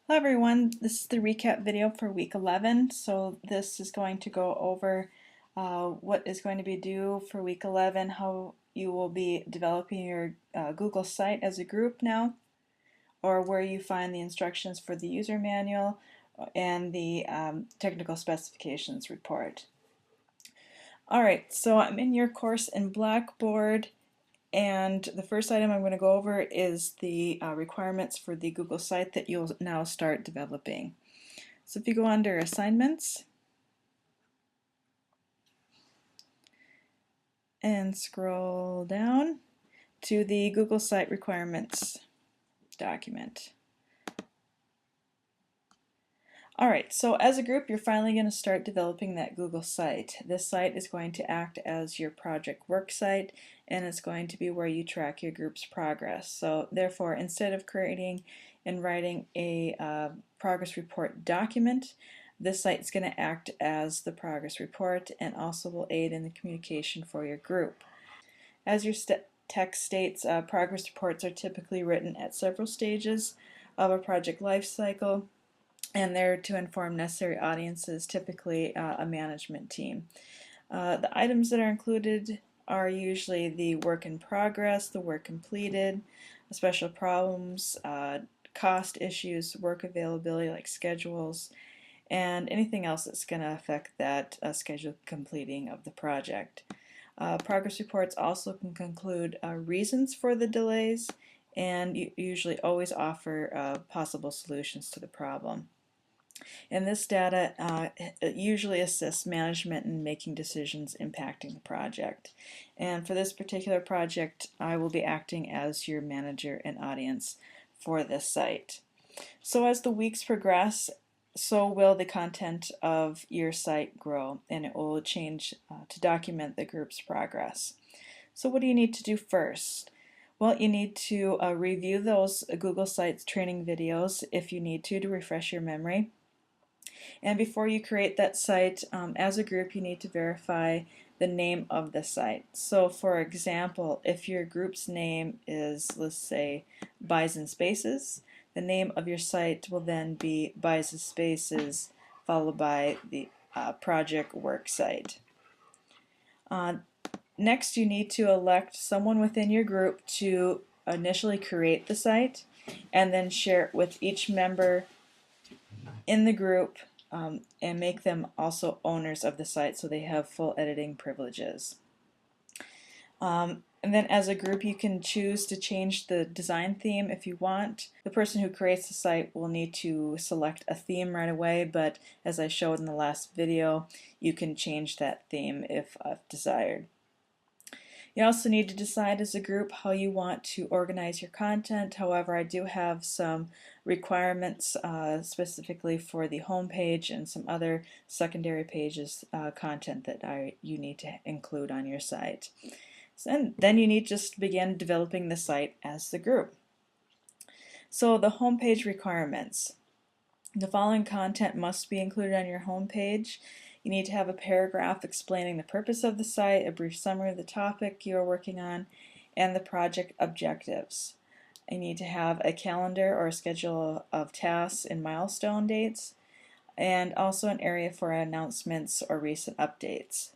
Hello everyone, this is the recap video for week 11. So this is going to go over what is going to be due for week 11, how you will be developing your Google site as a group now, or where you find the instructions for the user manual and the technical specifications report. Alright, so I'm in your course in Blackboard. And the first item I'm going to go over is the requirements for the Google site that you'll now start developing. So if you go under Assignments and scroll down to the Google Site Requirements document. Alright, so as a group you're finally going to start developing that Google site. This site is going to act as your project work site, and it's going to be where you track your group's progress. So therefore, instead of creating and writing a progress report document, this site is going to act as the progress report and also will aid in the communication for your group. As your text states, progress reports are typically written at several stages of a project life cycle, and they're to inform necessary audiences, typically a management team. The items that are included are usually the work in progress, the work completed, special problems, cost issues, work availability like schedules, and anything else that's going to affect that scheduled completing of the project. Progress reports also can conclude reasons for the delays and usually always offer possible solutions to the problem. And this data usually assists management in making decisions impacting the project. And for this particular project, I will be acting as your manager and audience for this site. So as the weeks progress, so will the content of your site grow, and it will change to document the group's progress. So what do you need to do first? Well, you need to review those Google Sites training videos if you need to refresh your memory. And before you create that site, as a group, you need to verify the name of the site. So for example, if your group's name is, let's say, Bison Spaces, the name of your site will then be Bison Spaces followed by the project work site. Next, you need to elect someone within your group to initially create the site and then share it with each member in the group and make them also owners of the site so they have full editing privileges. And then as a group you can choose to change the design theme if you want. The person who creates the site will need to select a theme right away, but as I showed in the last video, you can change that theme if desired. You also need to decide as a group how you want to organize your content. However, I do have some requirements specifically for the home page and some other secondary pages content that you need to include on your site. And then you need to just begin developing the site as the group. So the home page requirements. The following content must be included on your home page. You need to have a paragraph explaining the purpose of the site, a brief summary of the topic you are working on, and the project objectives. You need to have a calendar or a schedule of tasks and milestone dates, and also an area for announcements or recent updates.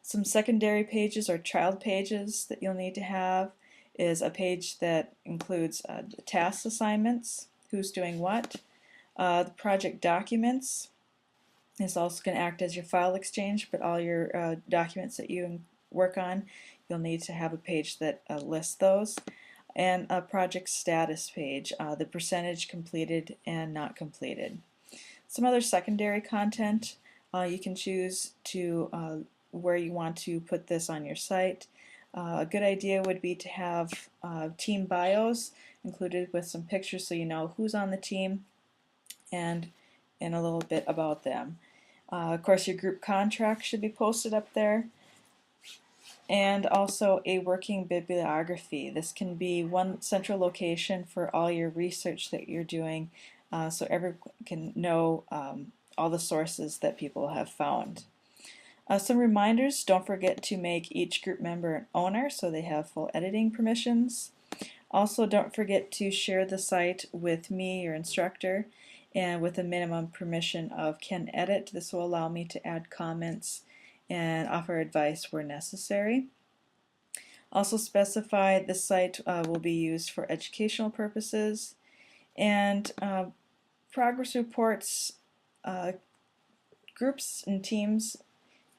Some secondary pages or child pages that you'll need to have is a page that includes task assignments, who's doing what, the project documents. It's also going to act as your file exchange, but all your documents that you work on, you'll need to have a page that lists those. And a project status page, the percentage completed and not completed. Some other secondary content, you can choose to where you want to put this on your site. A good idea would be to have team bios included with some pictures so you know who's on the team and a little bit about them. Of course, your group contract should be posted up there, and also a working bibliography. This can be one central location for all your research that you're doing so everyone can know all the sources that people have found. Some reminders: don't forget to make each group member an owner so they have full editing permissions. Also, don't forget to share the site with me, your instructor, and with a minimum permission of can edit. This will allow me to add comments and offer advice where necessary. Also specify the site will be used for educational purposes, and progress reports, groups and teams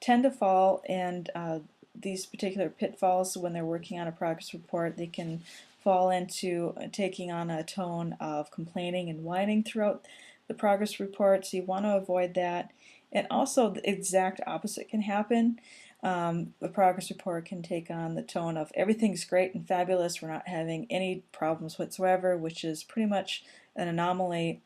tend to fall in these particular pitfalls when they're working on a progress report. They can fall into taking on a tone of complaining and whining throughout the progress report, so you want to avoid that. And also the exact opposite can happen. The progress report can take on the tone of everything's great and fabulous, we're not having any problems whatsoever, which is pretty much an anomaly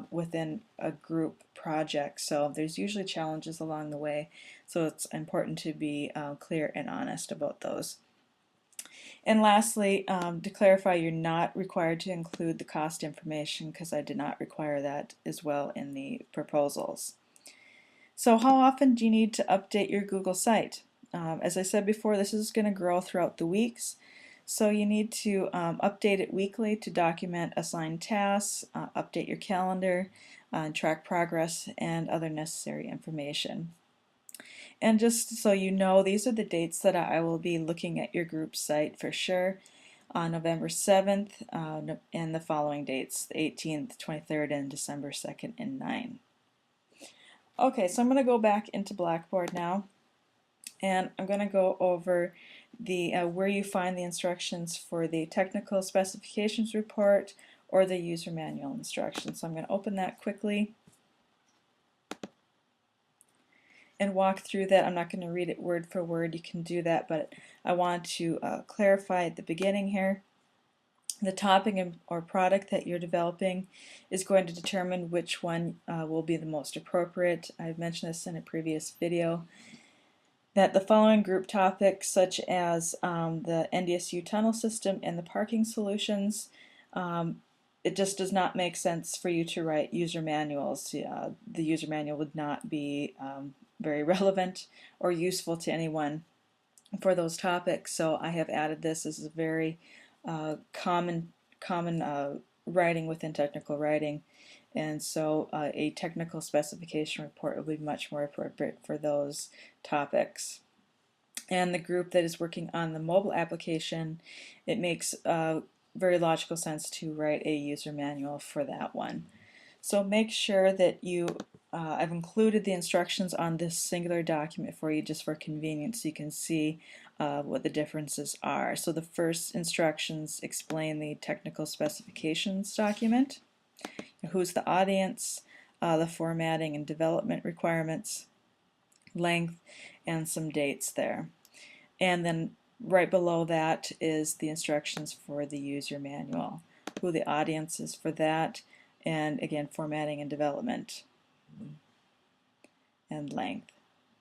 within a group project. So there's usually challenges along the way, so it's important to be clear and honest about those. And lastly, to clarify, you're not required to include the cost information because I did not require that as well in the proposals. So how often do you need to update your Google site? As I said before, this is going to grow throughout the weeks, so you need to update it weekly to document assigned tasks, update your calendar, track progress, and other necessary information. And just so you know, these are the dates that I will be looking at your group site for sure. On November 7th and the following dates, the 18th, 23rd, and December 2nd and 9th. Okay, so I'm going to go back into Blackboard now, and I'm going to go over the where you find the instructions for the technical specifications report or the user manual instructions. So I'm going to open that quickly and walk through that. I'm not going to read it word for word. You can do that, but I want to clarify at the beginning here. The topic or product that you're developing is going to determine which one will be the most appropriate. I've mentioned this in a previous video, that the following group topics, such as the NDSU tunnel system and the parking solutions, it just does not make sense for you to write user manuals. The user manual would not be very relevant or useful to anyone for those topics, so I have added this as a very common writing within technical writing, and so a technical specification report would be much more appropriate for those topics. And the group that is working on the mobile application, it makes very logical sense to write a user manual for that one. So make sure that you I've included the instructions on this singular document for you just for convenience, so you can see what the differences are. So the first instructions explain the technical specifications document, who's the audience, the formatting and development requirements, length, and some dates there. And then right below that is the instructions for the user manual, who the audience is for that, and again, formatting and development and length.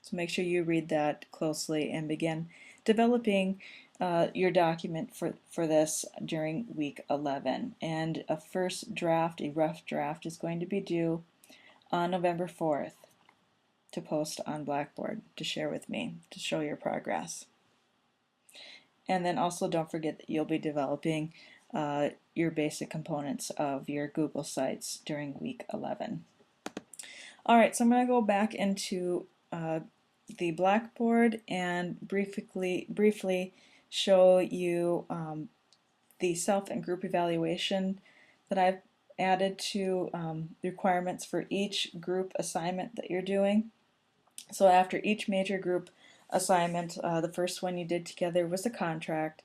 So make sure you read that closely and begin developing your document for this during week 11. And a first draft, a rough draft, is going to be due on November 4th to post on Blackboard to share with me to show your progress. And then also don't forget that you'll be developing your basic components of your Google Sites during week 11. Alright, so I'm going to go back into the Blackboard and briefly show you the self and group evaluation that I've added to the requirements for each group assignment that you're doing. So after each major group assignment, the first one you did together was the contract.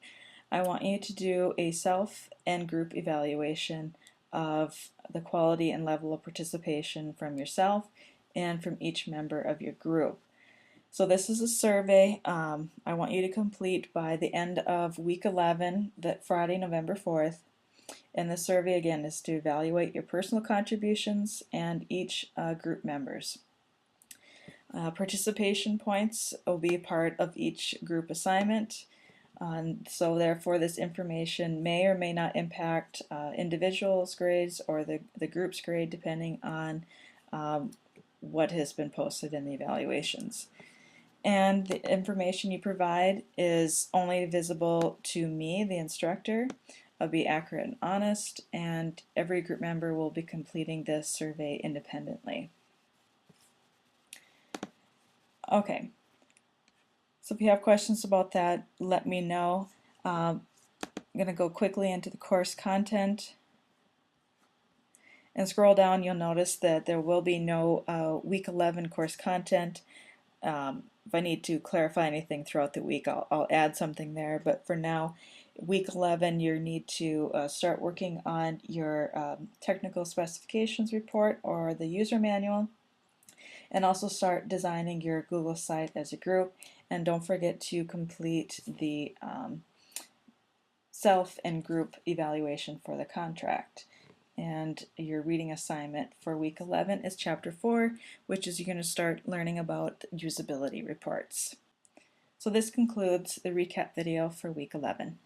I want you to do a self and group evaluation of the quality and level of participation from yourself and from each member of your group. So this is a survey I want you to complete by the end of week 11, that Friday, November 4th. And the survey again is to evaluate your personal contributions and each group members. Participation points will be a part of each group assignment. So therefore this information may or may not impact individuals' grades or the group's grade, depending on what has been posted in the evaluations. And the information you provide is only visible to me, the instructor. be accurate and honest, and every group member will be completing this survey independently. Okay, so if you have questions about that, let me know. I'm going to go quickly into the course content and scroll down. You'll notice that there will be no week 11 course content. If I need to clarify anything throughout the week, I'll add something there, but for now, week 11, you need to start working on your technical specifications report or the user manual, and also start designing your Google site as a group. And don't forget to complete the self and group evaluation for the contract. And your reading assignment for week 11 is chapter 4, which is you're going to start learning about usability reports. So this concludes the recap video for week 11.